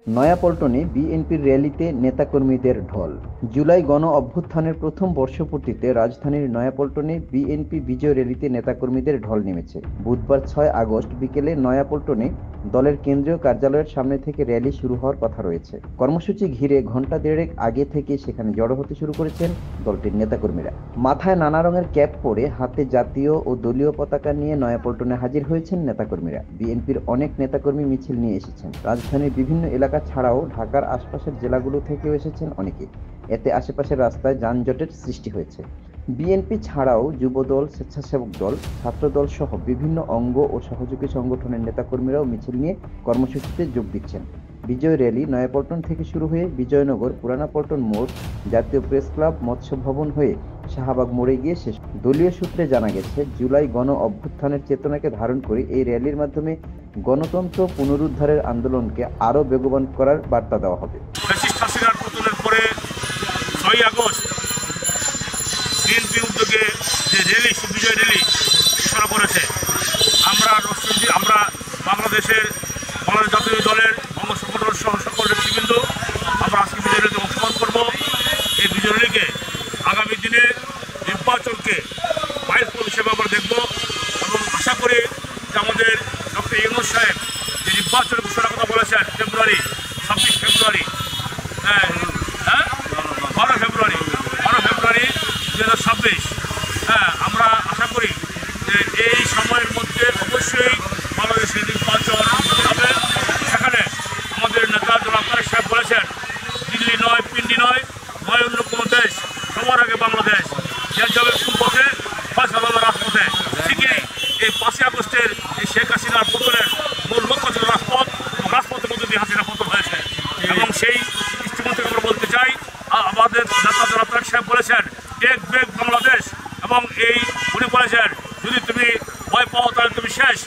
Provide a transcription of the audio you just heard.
নয়াপল্টনে বিএনপির র্যালিতে নেতাকর্মীদের ঢল। জুলাই গণ অভ্যুত্থানের প্রথম বর্ষপূর্তিতে রাজধানীর নয়াপল্টনে বিএনপি বিজয় র্যালিতে নেতাকর্মীদের ঢল নেমেছে। বুধবার ৬ আগস্ট বিকেলে নয়াপল্টনে দলের কেন্দ্রীয় কার্যালয়ের সামনে থেকে র্যালি শুরু হওয়ার কথা রয়েছে। কর্মসূচি ঘিরে ঘণ্টা দেড়েক আগে থেকে সেখানে জড়ো হতে শুরু করেছেন দলটির নেতাকর্মীরা। মাথায় নানা রঙের ক্যাপ পরে হাতে জাতীয় ও দলীয় পতাকা নিয়ে নয়াপল্টনে হাজির হয়েছেন নেতাকর্মীরা। বিএনপির অনেক নেতাকর্মী মিছিল নিয়ে এসেছেন। রাজধানীর বিভিন্ন এলাকা ছাড়াও ঢাকার আশপাশের জেলাগুলো থেকেও এসেছেন অনেকে। এতে আশেপাশের রাস্তায় যানজটের সৃষ্টি হয়েছে। বিএনপি ছাড়াও যুবদল, স্বেচ্ছাসেবক দল, ছাত্রদল সহ বিভিন্ন অঙ্গ ও সহযোগী সংগঠনের নেতাকর্মীরাও মিছিল নিয়ে কর্মসূচিতে যোগ দিচ্ছেন। বিজয় র্যালি নয়াপল্টন থেকে শুরু হয়ে বিজয়নগর, পুরানা পল্টন মোড়, জাতীয় প্রেস ক্লাব, মৎস্য ভবন হয়ে শাহবাগ মোড়ে গিয়ে শেষ। দলীয় সূত্রে জানা গেছে, জুলাই গণ অভ্যুত্থানের চেতনাকে ধারণ করে এই র্যালির মাধ্যমে গণতন্ত্র পুনরুদ্ধারের আন্দোলনকে আরও বেগবান করার বার্তা দেওয়া হবে। ফ্যাসিস্ট হাসিনার পতনের পরে ৬ আগস্ট বিএনপি উদ্যোগে যে র্যালি, বিজয় র্যালি ঘোষণা করেছে, আমরা বাংলাদেশ জাতীয় দলের অঙ্গ সংগঠন সহ সকল নেতৃবৃন্দ আমরা আজকে বিজয় র্যালিতে অংশগ্রহণ করব। এই বিজয় র্যালিকে আগামী দিনে নির্বাচনকে মাইলফলক হিসেবে আমরা দেখব এবং আশা করি যে আমাদের ডক্টর ইউনূস সাহেব যে নির্বাচনের ঘোষণার কথা বলেছেন ফেব্রুয়ারি, ২৬ ফেব্রুয়ারি, 12 ফেব্রুয়ারি 2026, আমরা আশা করি যে এই সময়ের মধ্যে অবশ্যই বাংলাদেশের নির্বাচন হবে। সেখানে আমাদের নেতা জনাব তারেক সাহেব বলেছেন, দিল্লি নয়, পিন্ডি নয়, অন্য কোনো দেশ, সবার আগে বাংলাদেশ। দেশ যাবে কোন পথে? ফয়সালা হবে রাজপথে। ঠিকই এই ৫ই আগস্টের এই শেখ হাসিনার পতনের মূল লক্ষ্য ছিল রাজপথ, এবং রাজপথের মধ্যে দিয়ে হাসিনা পতন হয়েছে। এবং সেই দৃষ্টিকোণ থেকে আমরা বলতে চাই, আমাদের নেতা জনাব তারেক সাহেব বলেছেন টেক ব্যাক বাংলাদেশ, এবং উনি বলেছেন যদি তুমি ভয় পাও তাহলে তুমি শেষ।